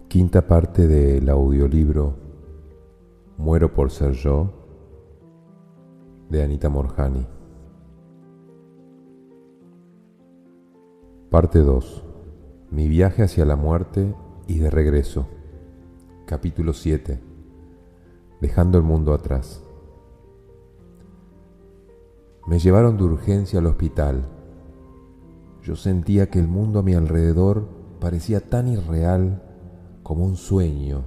Quinta parte del audiolibro Muero por ser yo, de Anita Morjani. Parte 2. Mi viaje hacia la muerte y de regreso. Capítulo 7. Dejando el mundo atrás. Me llevaron de urgencia al hospital. Yo sentía que el mundo a mi alrededor parecía tan irreal como un sueño,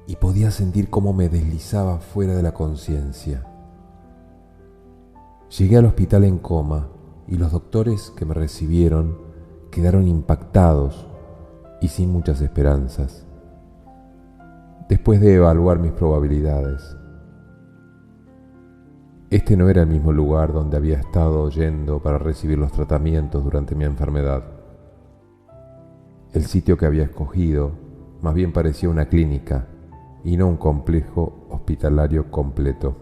y podía sentir cómo me deslizaba fuera de la conciencia. Llegué al hospital en coma y los doctores que me recibieron quedaron impactados y sin muchas esperanzas. Después de evaluar mis probabilidades, este no era el mismo lugar donde había estado yendo para recibir los tratamientos durante mi enfermedad. El sitio que había escogido más bien parecía una clínica y no un complejo hospitalario completo.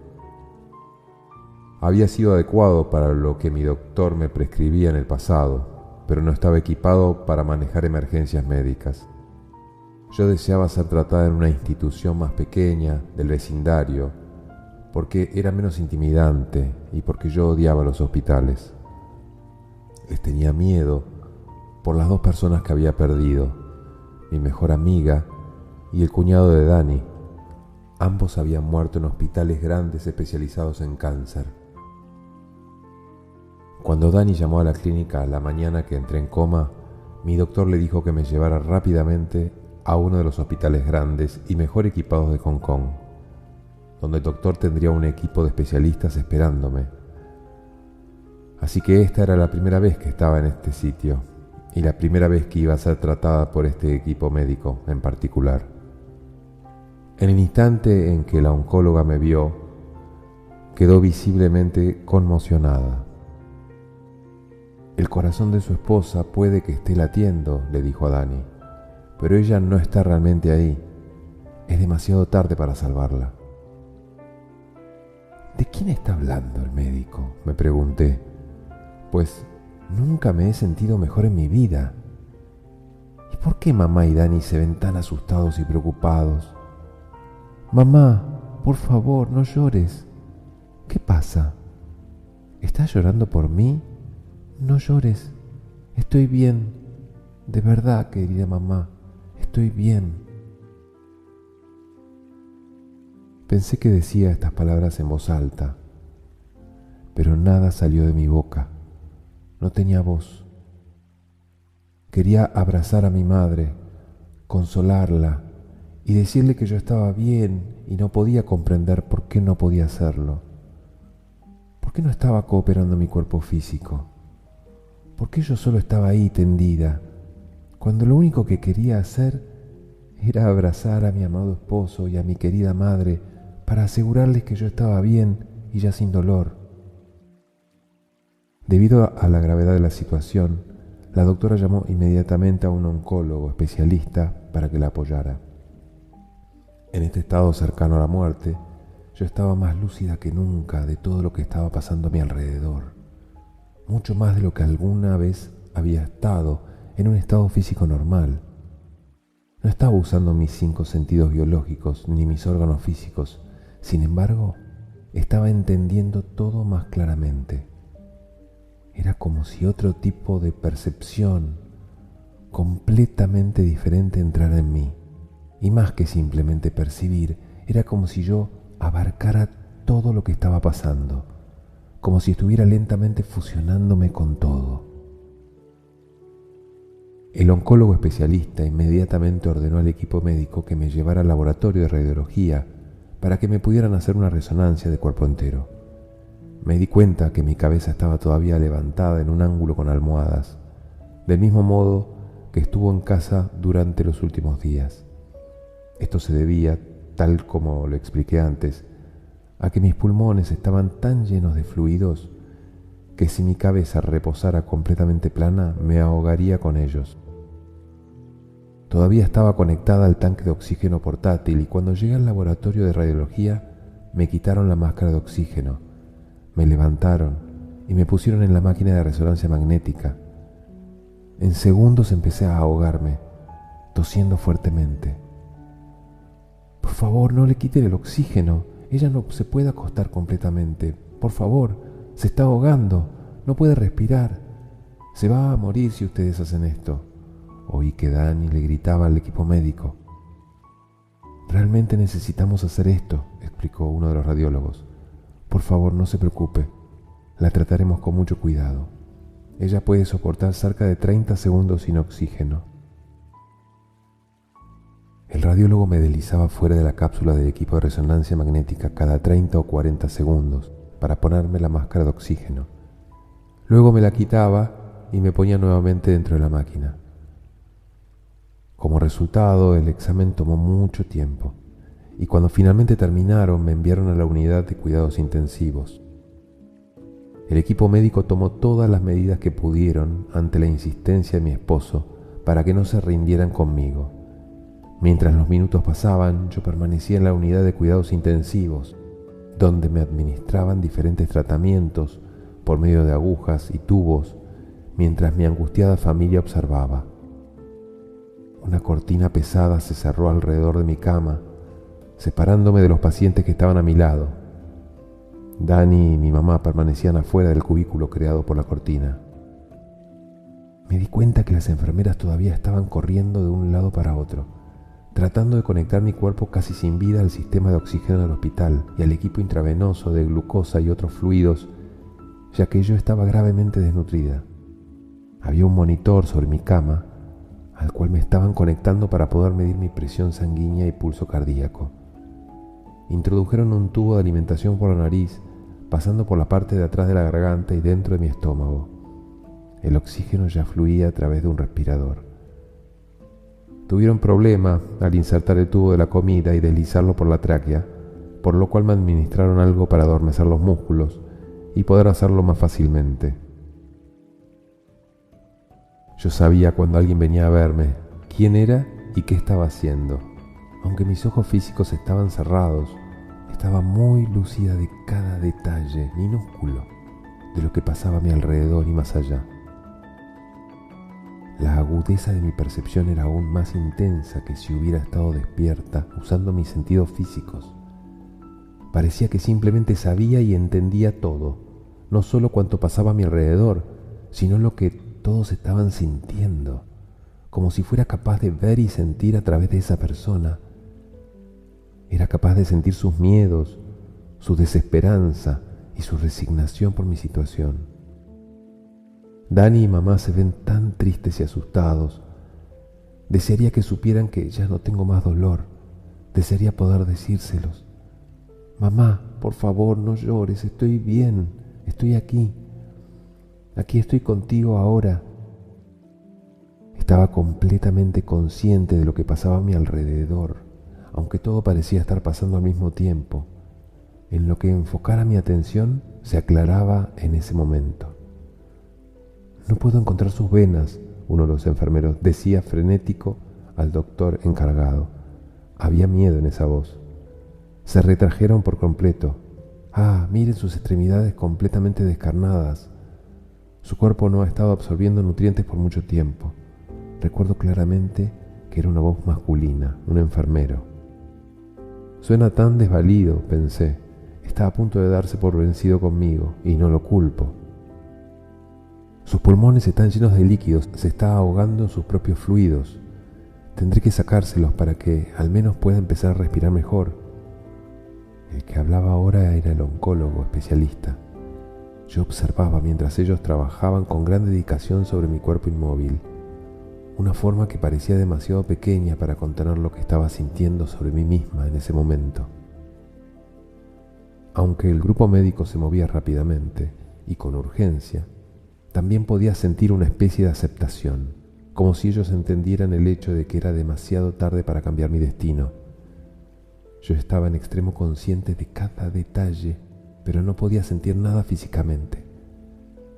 Había sido adecuado para lo que mi doctor me prescribía en el pasado, pero no estaba equipado para manejar emergencias médicas. Yo deseaba ser tratada en una institución más pequeña del vecindario, porque era menos intimidante y porque yo odiaba los hospitales. Les tenía miedo por las dos personas que había perdido, mi mejor amiga y el cuñado de Dani. Ambos habían muerto en hospitales grandes especializados en cáncer. Cuando Dani llamó a la clínica la mañana que entré en coma, mi doctor le dijo que me llevara rápidamente a uno de los hospitales grandes y mejor equipados de Hong Kong, donde el doctor tendría un equipo de especialistas esperándome. Así que esta era la primera vez que estaba en este sitio y la primera vez que iba a ser tratada por este equipo médico en particular. En el instante en que la oncóloga me vio, quedó visiblemente conmocionada. El corazón de su esposa puede que esté latiendo, le dijo a Dani, pero ella no está realmente ahí. Es demasiado tarde para salvarla. ¿De quién está hablando el médico?, me pregunté, pues nunca me he sentido mejor en mi vida. ¿Y por qué mamá y Dani se ven tan asustados y preocupados? Mamá, por favor, no llores. ¿Qué pasa? ¿Estás llorando por mí? No llores. Estoy bien. De verdad, querida mamá, estoy bien. Pensé que decía estas palabras en voz alta, pero nada salió de mi boca. No tenía voz. Quería abrazar a mi madre, consolarla y decirle que yo estaba bien y no podía comprender por qué no podía hacerlo. ¿Por qué no estaba cooperando mi cuerpo físico? ¿Por qué yo solo estaba ahí tendida, cuando lo único que quería hacer era abrazar a mi amado esposo y a mi querida madre para asegurarles que yo estaba bien y ya sin dolor? Debido a la gravedad de la situación, la doctora llamó inmediatamente a un oncólogo especialista para que la apoyara. En este estado cercano a la muerte, yo estaba más lúcida que nunca de todo lo que estaba pasando a mi alrededor, mucho más de lo que alguna vez había estado en un estado físico normal. No estaba usando mis 5 sentidos biológicos ni mis órganos físicos, sin embargo, estaba entendiendo todo más claramente. Era como si otro tipo de percepción completamente diferente entrara en mí. Y más que simplemente percibir, era como si yo abarcara todo lo que estaba pasando, como si estuviera lentamente fusionándome con todo. El oncólogo especialista inmediatamente ordenó al equipo médico que me llevara al laboratorio de radiología para que me pudieran hacer una resonancia de cuerpo entero. Me di cuenta que mi cabeza estaba todavía levantada en un ángulo con almohadas, del mismo modo que estuvo en casa durante los últimos días. Esto se debía, tal como lo expliqué antes, a que mis pulmones estaban tan llenos de fluidos que si mi cabeza reposara completamente plana me ahogaría con ellos. Todavía estaba conectada al tanque de oxígeno portátil y cuando llegué al laboratorio de radiología me quitaron la máscara de oxígeno, me levantaron y me pusieron en la máquina de resonancia magnética. En segundos empecé a ahogarme, tosiendo fuertemente. Por favor, no le quiten el oxígeno. Ella no se puede acostar completamente. Por favor, se está ahogando. No puede respirar. Se va a morir si ustedes hacen esto. Oí que Dani le gritaba al equipo médico. Realmente necesitamos hacer esto, explicó uno de los radiólogos. Por favor, no se preocupe. La trataremos con mucho cuidado. Ella puede soportar cerca de 30 segundos sin oxígeno. El radiólogo me deslizaba fuera de la cápsula del equipo de resonancia magnética cada 30 o 40 segundos para ponerme la máscara de oxígeno. Luego me la quitaba y me ponía nuevamente dentro de la máquina. Como resultado, el examen tomó mucho tiempo y cuando finalmente terminaron me enviaron a la unidad de cuidados intensivos. El equipo médico tomó todas las medidas que pudieron ante la insistencia de mi esposo para que no se rindieran conmigo. Mientras los minutos pasaban, yo permanecía en la unidad de cuidados intensivos, donde me administraban diferentes tratamientos por medio de agujas y tubos, mientras mi angustiada familia observaba. Una cortina pesada se cerró alrededor de mi cama, separándome de los pacientes que estaban a mi lado. Dani y mi mamá permanecían afuera del cubículo creado por la cortina. Me di cuenta que las enfermeras todavía estaban corriendo de un lado para otro, tratando de conectar mi cuerpo casi sin vida al sistema de oxígeno del hospital y al equipo intravenoso de glucosa y otros fluidos, ya que yo estaba gravemente desnutrida. Había un monitor sobre mi cama, al cual me estaban conectando para poder medir mi presión sanguínea y pulso cardíaco. Introdujeron un tubo de alimentación por la nariz, pasando por la parte de atrás de la garganta y dentro de mi estómago. El oxígeno ya fluía a través de un respirador. Tuvieron problema al insertar el tubo de la comida y deslizarlo por la tráquea, por lo cual me administraron algo para adormecer los músculos y poder hacerlo más fácilmente. Yo sabía cuando alguien venía a verme quién era y qué estaba haciendo. Aunque mis ojos físicos estaban cerrados, estaba muy lúcida de cada detalle minúsculo de lo que pasaba a mi alrededor y más allá. La agudeza de mi percepción era aún más intensa que si hubiera estado despierta usando mis sentidos físicos. Parecía que simplemente sabía y entendía todo, no solo cuanto pasaba a mi alrededor, sino lo que todos estaban sintiendo, como si fuera capaz de ver y sentir a través de esa persona. Era capaz de sentir sus miedos, su desesperanza y su resignación por mi situación. Dani y mamá se ven tan tristes y asustados. Desearía que supieran que ya no tengo más dolor. Desearía poder decírselos. Mamá, por favor, no llores, estoy bien, estoy aquí. Aquí estoy contigo ahora. Estaba completamente consciente de lo que pasaba a mi alrededor, aunque todo parecía estar pasando al mismo tiempo. En lo que enfocara mi atención se aclaraba en ese momento. No puedo encontrar sus venas, uno de los enfermeros decía frenético al doctor encargado. Había miedo en esa voz. Se retrajeron por completo. Miren sus extremidades completamente descarnadas. Su cuerpo no ha estado absorbiendo nutrientes por mucho tiempo. Recuerdo claramente que era una voz masculina, un enfermero. Suena tan desvalido, pensé. Está a punto de darse por vencido conmigo y no lo culpo. Sus pulmones están llenos de líquidos, se está ahogando en sus propios fluidos. Tendré que sacárselos para que al menos pueda empezar a respirar mejor. El que hablaba ahora era el oncólogo especialista. Yo observaba mientras ellos trabajaban con gran dedicación sobre mi cuerpo inmóvil, una forma que parecía demasiado pequeña para contener lo que estaba sintiendo sobre mí misma en ese momento. Aunque el grupo médico se movía rápidamente y con urgencia, también podía sentir una especie de aceptación, como si ellos entendieran el hecho de que era demasiado tarde para cambiar mi destino. Yo estaba en extremo consciente de cada detalle, pero no podía sentir nada físicamente.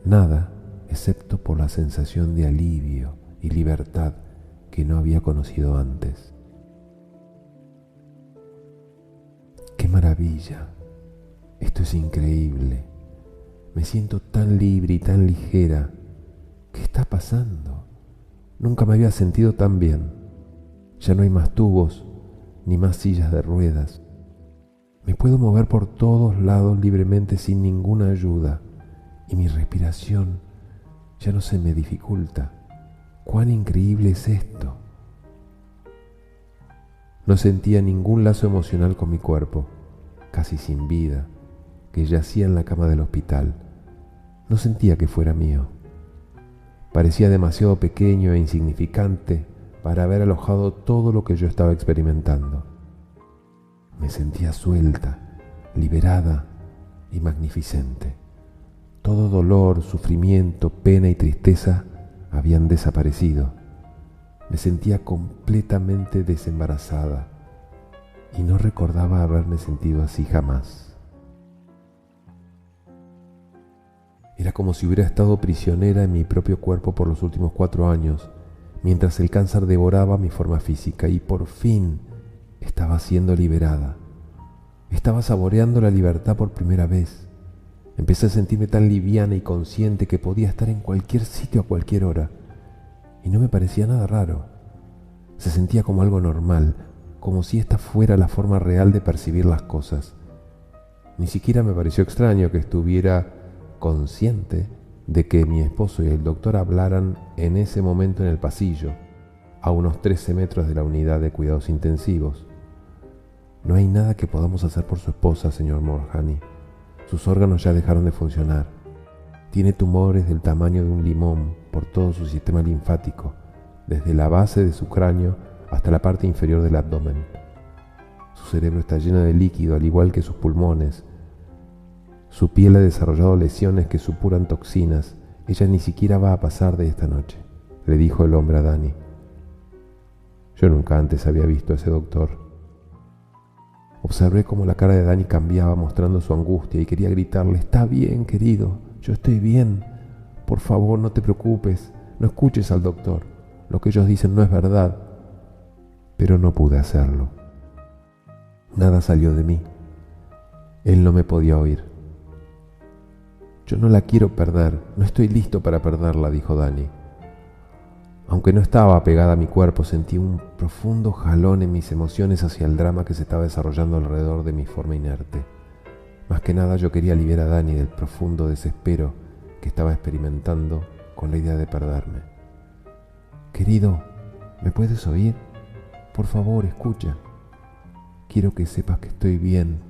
Nada, excepto por la sensación de alivio y libertad que no había conocido antes. ¡Qué maravilla! Esto es increíble. Me siento tan libre y tan ligera. ¿Qué está pasando? Nunca me había sentido tan bien. Ya no hay más tubos, ni más sillas de ruedas. Me puedo mover por todos lados libremente sin ninguna ayuda, y mi respiración ya no se me dificulta. ¡Cuán increíble es esto! No sentía ningún lazo emocional con mi cuerpo, casi sin vida, que yacía en la cama del hospital. No sentía que fuera mío. Parecía demasiado pequeño e insignificante para haber alojado todo lo que yo estaba experimentando. Me sentía suelta, liberada y magnificente. Todo dolor, sufrimiento, pena y tristeza habían desaparecido. Me sentía completamente desembarazada y no recordaba haberme sentido así jamás. Era como si hubiera estado prisionera en mi propio cuerpo por los últimos 4 años, mientras el cáncer devoraba mi forma física, y por fin estaba siendo liberada. Estaba saboreando la libertad por primera vez. Empecé a sentirme tan liviana y consciente que podía estar en cualquier sitio a cualquier hora, y no me parecía nada raro. Se sentía como algo normal, como si esta fuera la forma real de percibir las cosas. Ni siquiera me pareció extraño que estuviera consciente de que mi esposo y el doctor hablaran en ese momento en el pasillo, a unos 13 metros de la unidad de cuidados intensivos. No hay nada que podamos hacer por su esposa, señor Moorjani. Sus órganos ya dejaron de funcionar. Tiene tumores del tamaño de un limón por todo su sistema linfático, desde la base de su cráneo hasta la parte inferior del abdomen. Su cerebro está lleno de líquido, al igual que sus pulmones. Su piel ha desarrollado lesiones que supuran toxinas. Ella ni siquiera va a pasar de esta noche, le dijo el hombre a Dani. Yo nunca antes había visto a ese doctor. Observé cómo la cara de Dani cambiaba, mostrando su angustia, y quería gritarle: «Está bien, querido, yo estoy bien. Por favor, no te preocupes, no escuches al doctor. Lo que ellos dicen no es verdad». Pero no pude hacerlo. Nada salió de mí. Él no me podía oír. «Yo no la quiero perder, no estoy listo para perderla», dijo Dani. Aunque no estaba apegada a mi cuerpo, sentí un profundo jalón en mis emociones hacia el drama que se estaba desarrollando alrededor de mi forma inerte. Más que nada yo quería aliviar a Dani del profundo desespero que estaba experimentando con la idea de perderme. «Querido, ¿me puedes oír? Por favor, escucha. Quiero que sepas que estoy bien».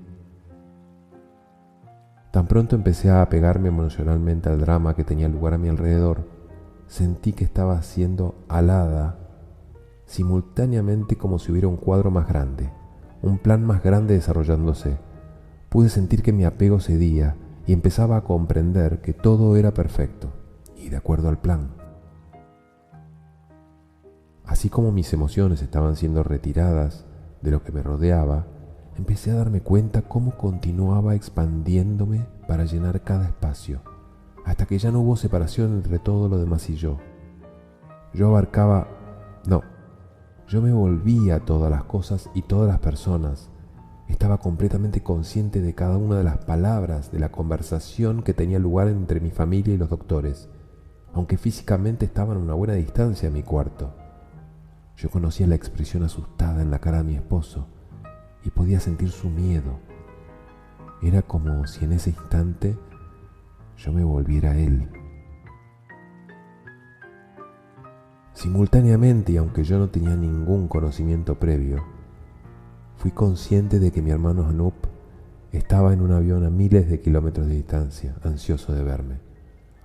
Tan pronto empecé a apegarme emocionalmente al drama que tenía lugar a mi alrededor, sentí que estaba siendo alada simultáneamente, como si hubiera un cuadro más grande, un plan más grande desarrollándose. Pude sentir que mi apego cedía y empezaba a comprender que todo era perfecto y de acuerdo al plan. Así como mis emociones estaban siendo retiradas de lo que me rodeaba, empecé a darme cuenta cómo continuaba expandiéndome para llenar cada espacio, hasta que ya no hubo separación entre todo lo demás y yo. Yo me volvía a todas las cosas y todas las personas. Estaba completamente consciente de cada una de las palabras de la conversación que tenía lugar entre mi familia y los doctores, aunque físicamente estaban a una buena distancia de mi cuarto. Yo conocía la expresión asustada en la cara de mi esposo y podía sentir su miedo. Era como si en ese instante yo me volviera a él. Simultáneamente, y aunque yo no tenía ningún conocimiento previo, fui consciente de que mi hermano Anup estaba en un avión a miles de kilómetros de distancia, ansioso de verme.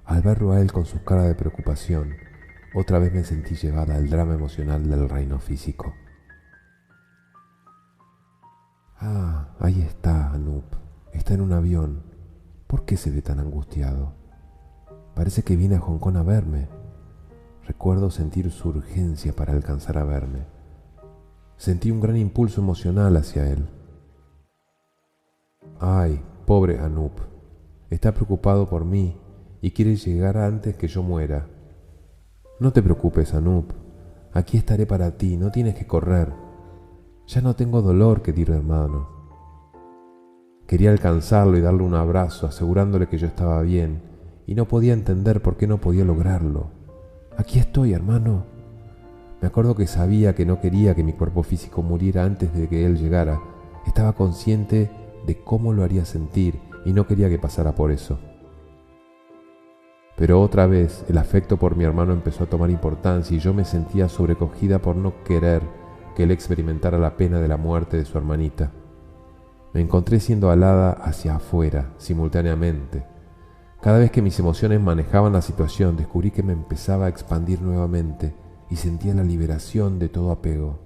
Al verlo a él con su cara de preocupación, otra vez me sentí llevada al drama emocional del reino físico. «Ah, ahí está Anup, está en un avión. ¿Por qué se ve tan angustiado? Parece que viene a Hong Kong a verme». Recuerdo sentir su urgencia para alcanzar a verme. Sentí un gran impulso emocional hacia él. «Ay, pobre Anup, está preocupado por mí y quiere llegar antes que yo muera. No te preocupes, Anup, aquí estaré para ti, no tienes que correr. Ya no tengo dolor, querido hermano». Quería alcanzarlo y darle un abrazo, asegurándole que yo estaba bien, y no podía entender por qué no podía lograrlo. «Aquí estoy, hermano. Me acuerdo que sabía que no quería que mi cuerpo físico muriera antes de que él llegara. Estaba consciente de cómo lo haría sentir y no quería que pasara por eso. Pero otra vez el afecto por mi hermano empezó a tomar importancia y yo me sentía sobrecogida por no querer que él experimentara la pena de la muerte de su hermanita. Me encontré siendo alada hacia afuera, simultáneamente. Cada vez que mis emociones manejaban la situación, descubrí que me empezaba a expandir nuevamente y sentía la liberación de todo apego.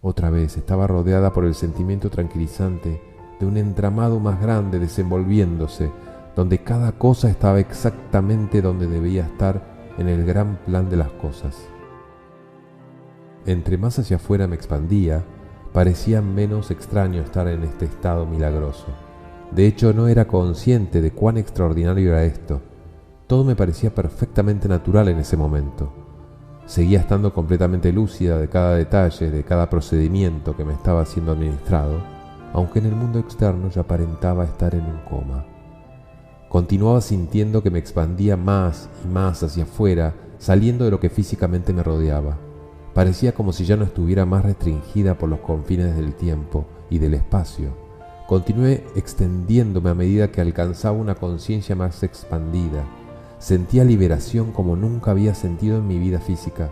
Otra vez estaba rodeada por el sentimiento tranquilizante de un entramado más grande desenvolviéndose, donde cada cosa estaba exactamente donde debía estar en el gran plan de las cosas. Entre más hacia afuera me expandía, parecía menos extraño estar en este estado milagroso. De hecho, no era consciente de cuán extraordinario era esto. Todo me parecía perfectamente natural en ese momento. Seguía estando completamente lúcida de cada detalle, de cada procedimiento que me estaba siendo administrado, aunque en el mundo externo yo aparentaba estar en un coma. Continuaba sintiendo que me expandía más y más hacia afuera, saliendo de lo que físicamente me rodeaba. Parecía como si ya no estuviera más restringida por los confines del tiempo y del espacio. Continué extendiéndome a medida que alcanzaba una conciencia más expandida. Sentía liberación como nunca había sentido en mi vida física.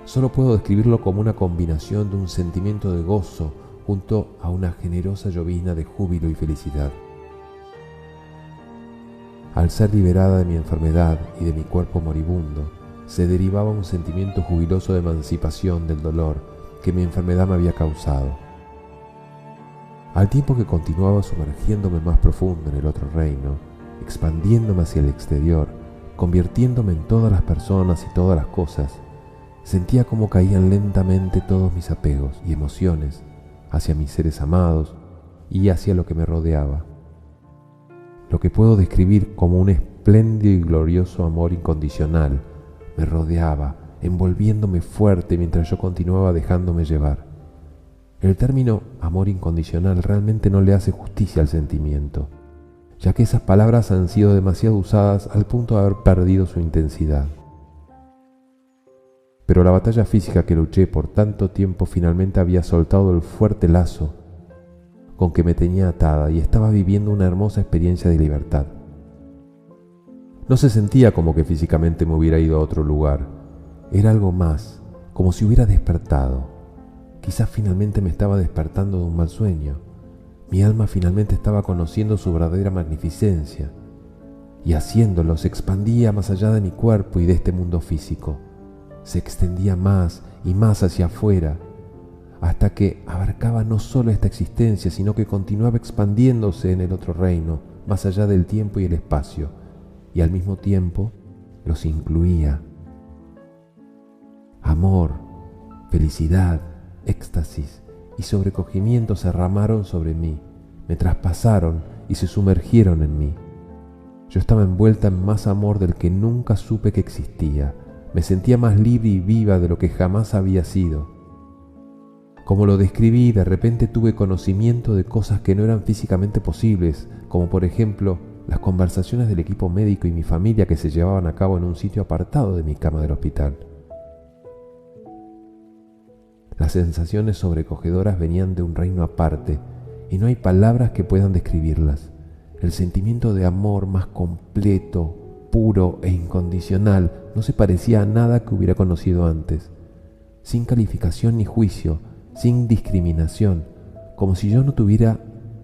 Solo puedo describirlo como una combinación de un sentimiento de gozo junto a una generosa llovizna de júbilo y felicidad. Al ser liberada de mi enfermedad y de mi cuerpo moribundo, se derivaba un sentimiento jubiloso de emancipación del dolor que mi enfermedad me había causado. Al tiempo que continuaba sumergiéndome más profundo en el otro reino, expandiéndome hacia el exterior, convirtiéndome en todas las personas y todas las cosas, sentía cómo caían lentamente todos mis apegos y emociones hacia mis seres amados y hacia lo que me rodeaba. Lo que puedo describir como un espléndido y glorioso amor incondicional me rodeaba, envolviéndome fuerte mientras yo continuaba dejándome llevar. El término amor incondicional realmente no le hace justicia al sentimiento, ya que esas palabras han sido demasiado usadas al punto de haber perdido su intensidad. Pero la batalla física que luché por tanto tiempo finalmente había soltado el fuerte lazo con que me tenía atada y estaba viviendo una hermosa experiencia de libertad. No se sentía como que físicamente me hubiera ido a otro lugar. Era algo más, como si hubiera despertado. Quizás finalmente me estaba despertando de un mal sueño. Mi alma finalmente estaba conociendo su verdadera magnificencia, y haciéndolo se expandía más allá de mi cuerpo y de este mundo físico. Se extendía más y más hacia afuera, hasta que abarcaba no solo esta existencia, sino que continuaba expandiéndose en el otro reino, más allá del tiempo y el espacio, y al mismo tiempo los incluía. Amor, felicidad, éxtasis y sobrecogimiento se derramaron sobre mí, me traspasaron y se sumergieron en mí. Yo estaba envuelta en más amor del que nunca supe que existía. Me sentía más libre y viva de lo que jamás había sido. Como lo describí, de repente tuve conocimiento de cosas que no eran físicamente posibles, como por ejemplo las conversaciones del equipo médico y mi familia que se llevaban a cabo en un sitio apartado de mi cama del hospital. Las sensaciones sobrecogedoras venían de un reino aparte y no hay palabras que puedan describirlas. El sentimiento de amor más completo, puro e incondicional no se parecía a nada que hubiera conocido antes, sin calificación ni juicio, sin discriminación, como si yo no tuviera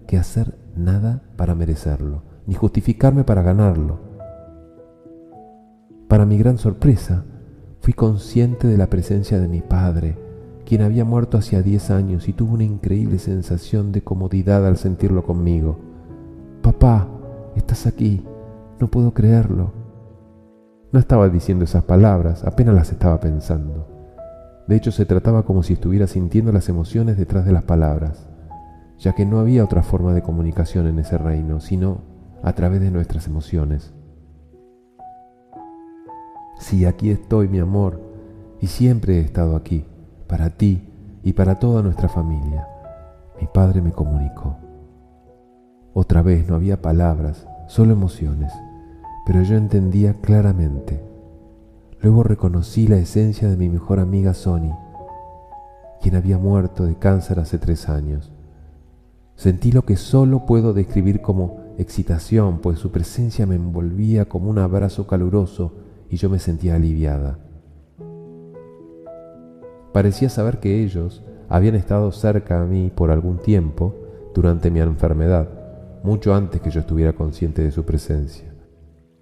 que hacer nada para merecerlo, ni justificarme para ganarlo. Para mi gran sorpresa, fui consciente de la presencia de mi padre, quien había muerto hacía 10 años, y tuve una increíble sensación de comodidad al sentirlo conmigo. «Papá, estás aquí, no puedo creerlo». No estaba diciendo esas palabras, apenas las estaba pensando. De hecho, se trataba como si estuviera sintiendo las emociones detrás de las palabras, ya que no había otra forma de comunicación en ese reino, sino a través de nuestras emociones. Sí, aquí estoy, mi amor, y siempre he estado aquí, para ti y para toda nuestra familia. Mi padre me comunicó. Otra vez no había palabras, solo emociones, pero yo entendía claramente. Luego reconocí la esencia de mi mejor amiga Sony, quien había muerto de cáncer hace 3 años. Sentí lo que solo puedo describir como excitación, pues su presencia me envolvía como un abrazo caluroso y yo me sentía aliviada. Parecía saber que ellos habían estado cerca a mí por algún tiempo durante mi enfermedad, mucho antes que yo estuviera consciente de su presencia.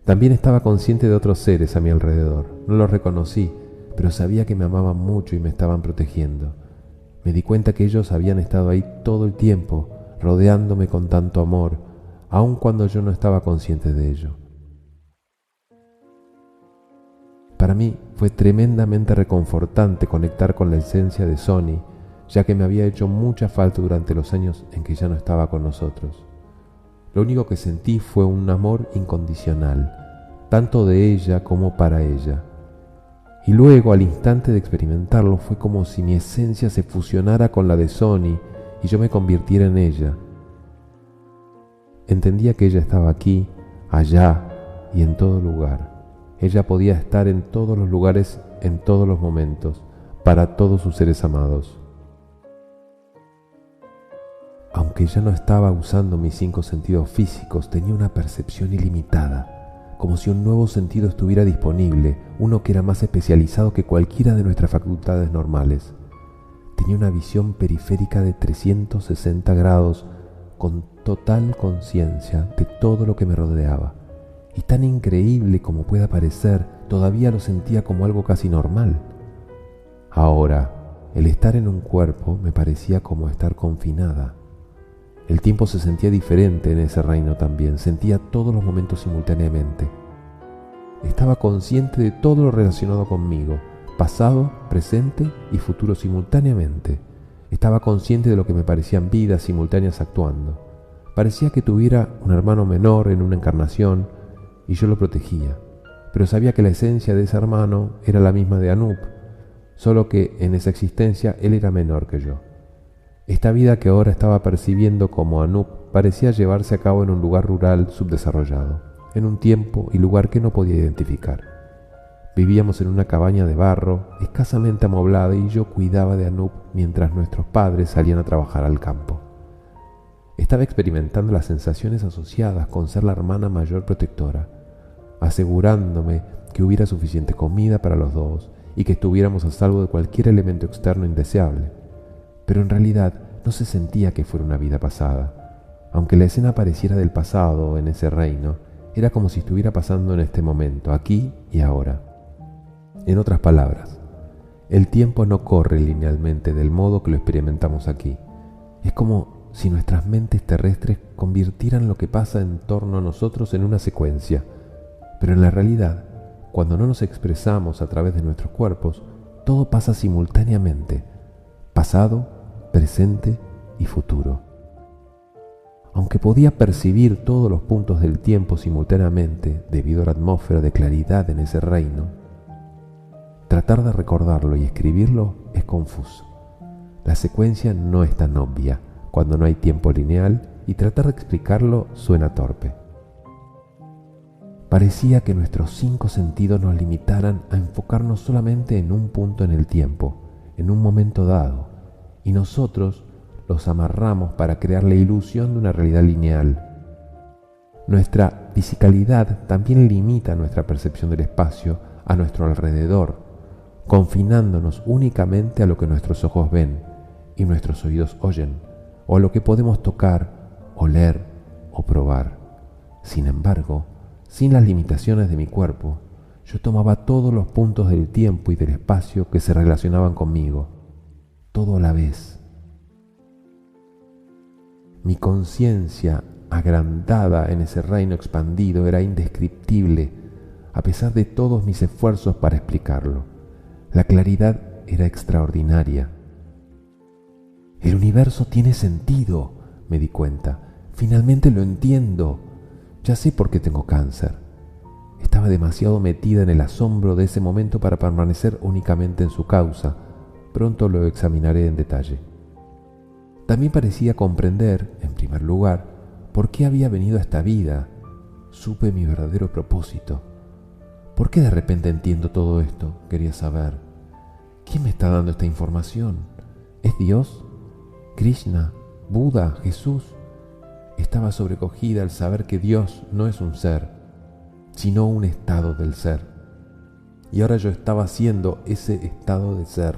También estaba consciente de otros seres a mi alrededor. No los reconocí, pero sabía que me amaban mucho y me estaban protegiendo. Me di cuenta que ellos habían estado ahí todo el tiempo, rodeándome con tanto amor, aun cuando yo no estaba consciente de ello. Para mí fue tremendamente reconfortante conectar con la esencia de Sony, ya que me había hecho mucha falta durante los años en que ya no estaba con nosotros. Lo único que sentí fue un amor incondicional, tanto de ella como para ella. Y luego, al instante de experimentarlo, fue como si mi esencia se fusionara con la de Sony y yo me convirtiera en ella. Entendía que ella estaba aquí, allá y en todo lugar. Ella podía estar en todos los lugares, en todos los momentos, para todos sus seres amados. Aunque ya no estaba usando mis 5 sentidos físicos, tenía una percepción ilimitada, como si un nuevo sentido estuviera disponible, uno que era más especializado que cualquiera de nuestras facultades normales. Tenía una visión periférica de 360 grados, con total conciencia de todo lo que me rodeaba. Y tan increíble como pueda parecer, todavía lo sentía como algo casi normal. Ahora, el estar en un cuerpo me parecía como estar confinada. El tiempo se sentía diferente en ese reino también, sentía todos los momentos simultáneamente. Estaba consciente de todo lo relacionado conmigo, pasado, presente y futuro simultáneamente. Estaba consciente de lo que me parecían vidas simultáneas actuando. Parecía que tuviera un hermano menor en una encarnación y yo lo protegía, pero sabía que la esencia de ese hermano era la misma de Anup, solo que en esa existencia él era menor que yo. Esta vida que ahora estaba percibiendo como Anup parecía llevarse a cabo en un lugar rural subdesarrollado, en un tiempo y lugar que no podía identificar. Vivíamos en una cabaña de barro, escasamente amoblada, y yo cuidaba de Anup mientras nuestros padres salían a trabajar al campo. Estaba experimentando las sensaciones asociadas con ser la hermana mayor protectora, asegurándome que hubiera suficiente comida para los dos y que estuviéramos a salvo de cualquier elemento externo indeseable. Pero en realidad no se sentía que fuera una vida pasada. Aunque la escena pareciera del pasado en ese reino, era como si estuviera pasando en este momento, aquí y ahora. En otras palabras, el tiempo no corre linealmente del modo que lo experimentamos aquí. Es como si nuestras mentes terrestres convirtieran lo que pasa en torno a nosotros en una secuencia. Pero en la realidad, cuando no nos expresamos a través de nuestros cuerpos, todo pasa simultáneamente. Pasado, presente y futuro. Aunque podía percibir todos los puntos del tiempo simultáneamente debido a la atmósfera de claridad en ese reino, tratar de recordarlo y escribirlo es confuso. La secuencia no es tan obvia cuando no hay tiempo lineal y tratar de explicarlo suena torpe. Parecía que nuestros 5 sentidos nos limitaran a enfocarnos solamente en un punto en el tiempo, en un momento dado, y nosotros los amarramos para crear la ilusión de una realidad lineal. Nuestra fisicalidad también limita nuestra percepción del espacio a nuestro alrededor, confinándonos únicamente a lo que nuestros ojos ven y nuestros oídos oyen, o a lo que podemos tocar, oler o probar. Sin embargo, sin las limitaciones de mi cuerpo, yo tomaba todos los puntos del tiempo y del espacio que se relacionaban conmigo, todo a la vez. Mi conciencia, agrandada en ese reino expandido, era indescriptible, a pesar de todos mis esfuerzos para explicarlo. La claridad era extraordinaria. El universo tiene sentido, me di cuenta. Finalmente lo entiendo. Ya sé por qué tengo cáncer. Estaba demasiado metida en el asombro de ese momento para permanecer únicamente en su causa. Pronto lo examinaré en detalle. También parecía comprender, en primer lugar, por qué había venido a esta vida. Supe mi verdadero propósito. ¿Por qué de repente entiendo todo esto? Quería saber. ¿Quién me está dando esta información? ¿Es Dios? ¿Krishna? ¿Buda? ¿Jesús? Estaba sobrecogida al saber que Dios no es un ser, sino un estado del ser. Y ahora yo estaba siendo ese estado de ser.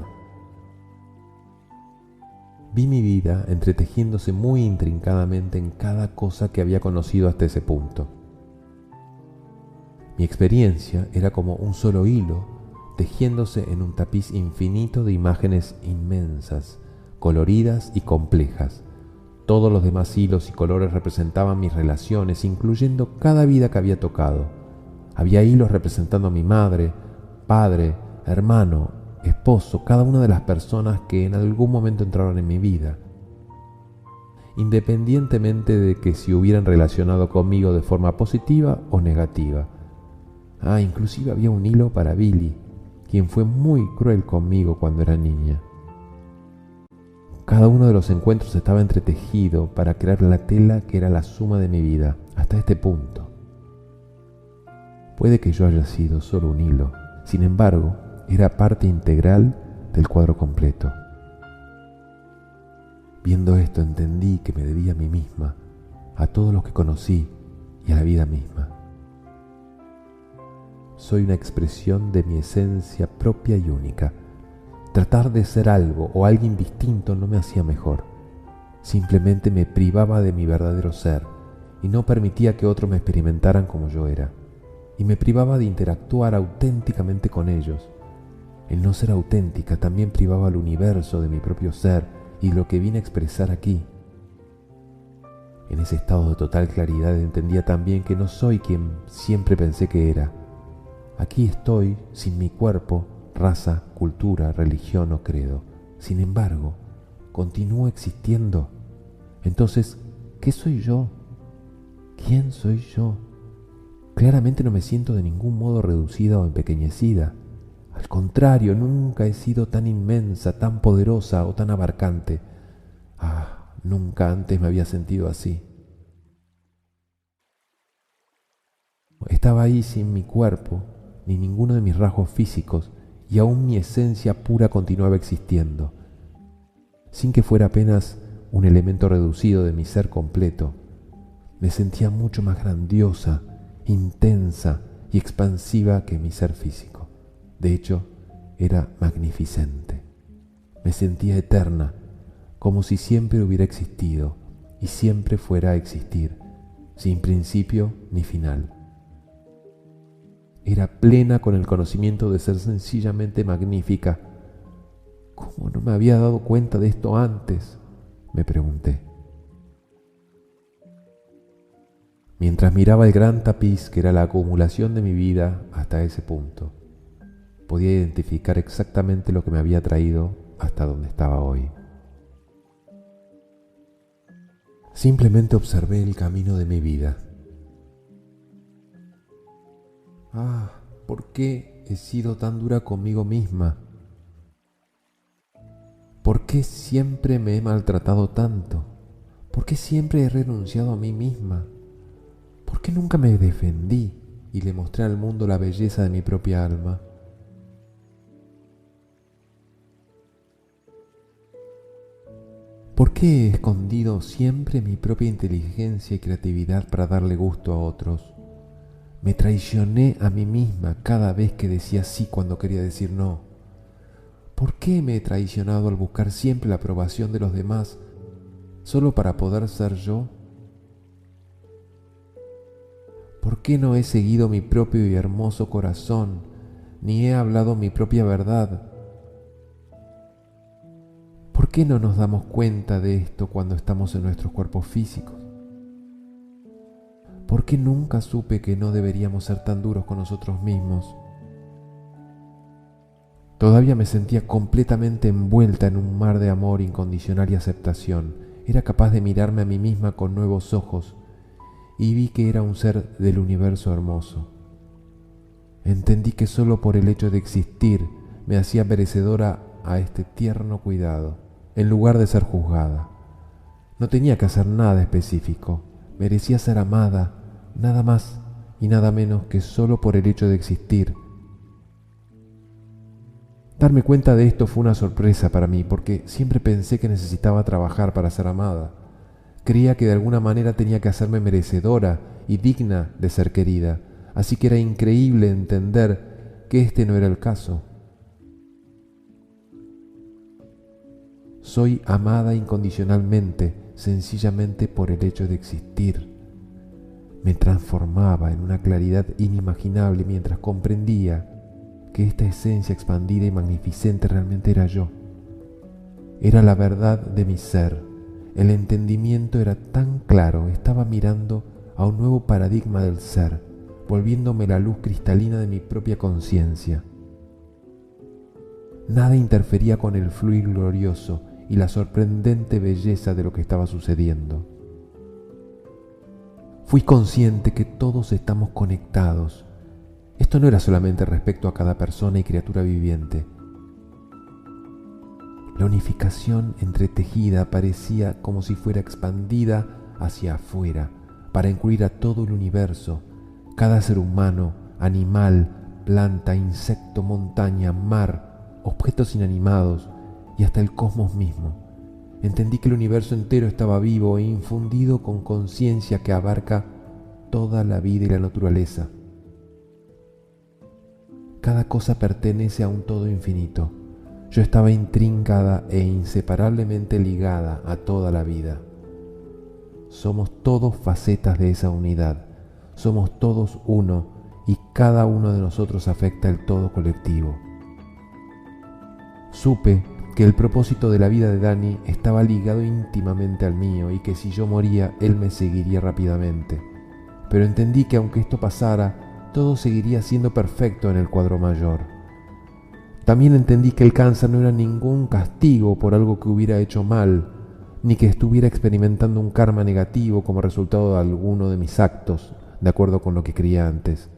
Vi mi vida entretejiéndose muy intrincadamente en cada cosa que había conocido hasta ese punto. Mi experiencia era como un solo hilo, tejiéndose en un tapiz infinito de imágenes inmensas, coloridas y complejas. Todos los demás hilos y colores representaban mis relaciones, incluyendo cada vida que había tocado. Había hilos representando a mi madre, padre, hermano, esposo, cada una de las personas que en algún momento entraron en mi vida, independientemente de que se hubieran relacionado conmigo de forma positiva o negativa. Inclusive había un hilo para Billy, quien fue muy cruel conmigo cuando era niña. Cada uno de los encuentros estaba entretejido para crear la tela que era la suma de mi vida, hasta este punto. Puede que yo haya sido solo un hilo, sin embargo, era parte integral del cuadro completo. Viendo esto entendí que me debía a mí misma, a todos los que conocí y a la vida misma. Soy una expresión de mi esencia propia y única. Tratar de ser algo o alguien distinto no me hacía mejor. Simplemente me privaba de mi verdadero ser y no permitía que otros me experimentaran como yo era. Y me privaba de interactuar auténticamente con ellos. El no ser auténtica también privaba al universo de mi propio ser y lo que vine a expresar aquí. En ese estado de total claridad entendía también que no soy quien siempre pensé que era. Aquí estoy sin mi cuerpo, raza, cultura, religión o credo. Sin embargo, continúo existiendo. Entonces, ¿qué soy yo? ¿Quién soy yo? Claramente no me siento de ningún modo reducida o empequeñecida. Al contrario, nunca he sido tan inmensa, tan poderosa o tan abarcante. Nunca antes me había sentido así. Estaba ahí sin mi cuerpo, ni ninguno de mis rasgos físicos, y aún mi esencia pura continuaba existiendo, sin que fuera apenas un elemento reducido de mi ser completo. Me sentía mucho más grandiosa, intensa y expansiva que mi ser físico. De hecho, era magnificente. Me sentía eterna, como si siempre hubiera existido y siempre fuera a existir, sin principio ni final. Era plena con el conocimiento de ser sencillamente magnífica. ¿Cómo no me había dado cuenta de esto antes?, me pregunté. Mientras miraba el gran tapiz que era la acumulación de mi vida hasta ese punto, podía identificar exactamente lo que me había traído hasta donde estaba hoy. Simplemente observé el camino de mi vida. ¿Por qué he sido tan dura conmigo misma? ¿Por qué siempre me he maltratado tanto? ¿Por qué siempre he renunciado a mí misma? ¿Por qué nunca me defendí y le mostré al mundo la belleza de mi propia alma? ¿Por qué he escondido siempre mi propia inteligencia y creatividad para darle gusto a otros? Me traicioné a mí misma cada vez que decía sí cuando quería decir no. ¿Por qué me he traicionado al buscar siempre la aprobación de los demás solo para poder ser yo? ¿Por qué no he seguido mi propio y hermoso corazón, ni he hablado mi propia verdad? ¿Por qué no nos damos cuenta de esto cuando estamos en nuestros cuerpos físicos? ¿Por qué nunca supe que no deberíamos ser tan duros con nosotros mismos? Todavía me sentía completamente envuelta en un mar de amor incondicional y aceptación. Era capaz de mirarme a mí misma con nuevos ojos y vi que era un ser del universo hermoso. Entendí que solo por el hecho de existir me hacía merecedora a este tierno cuidado, en lugar de ser juzgada. No tenía que hacer nada específico. Merecía ser amada, nada más, y nada menos que solo por el hecho de existir. Darme cuenta de esto fue una sorpresa para mí, porque siempre pensé que necesitaba trabajar para ser amada. Creía que de alguna manera tenía que hacerme merecedora y digna de ser querida, así que era increíble entender que este no era el caso. Soy amada incondicionalmente, sencillamente por el hecho de existir. Me transformaba en una claridad inimaginable mientras comprendía que esta esencia expandida y magnificente realmente era yo. Era la verdad de mi ser. El entendimiento era tan claro, estaba mirando a un nuevo paradigma del ser, volviéndome la luz cristalina de mi propia conciencia. Nada interfería con el fluir glorioso y la sorprendente belleza de lo que estaba sucediendo. Fui consciente que todos estamos conectados. Esto no era solamente respecto a cada persona y criatura viviente. La unificación entretejida parecía como si fuera expandida hacia afuera para incluir a todo el universo, cada ser humano, animal, planta, insecto, montaña, mar, objetos inanimados y hasta el cosmos mismo. Entendí que el universo entero estaba vivo e infundido con conciencia que abarca toda la vida y la naturaleza. Cada cosa pertenece a un todo infinito. Yo estaba intrincada e inseparablemente ligada a toda la vida. Somos todos facetas de esa unidad. Somos todos uno y cada uno de nosotros afecta el todo colectivo. Supe que el propósito de la vida de Dani estaba ligado íntimamente al mío y que si yo moría, él me seguiría rápidamente. Pero entendí que aunque esto pasara, todo seguiría siendo perfecto en el cuadro mayor. También entendí que el cáncer no era ningún castigo por algo que hubiera hecho mal, ni que estuviera experimentando un karma negativo como resultado de alguno de mis actos, de acuerdo con lo que creía antes.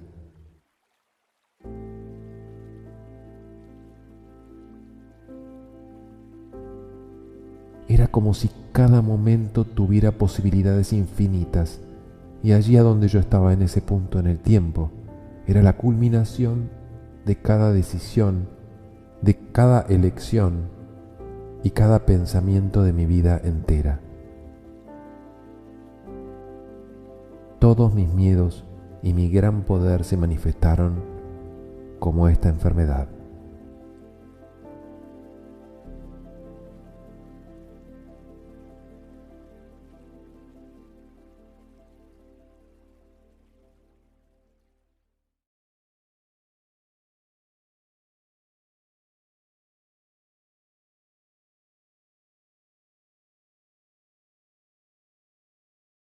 Era como si cada momento tuviera posibilidades infinitas, y allí a donde yo estaba en ese punto en el tiempo, era la culminación de cada decisión, de cada elección y cada pensamiento de mi vida entera. Todos mis miedos y mi gran poder se manifestaron como esta enfermedad.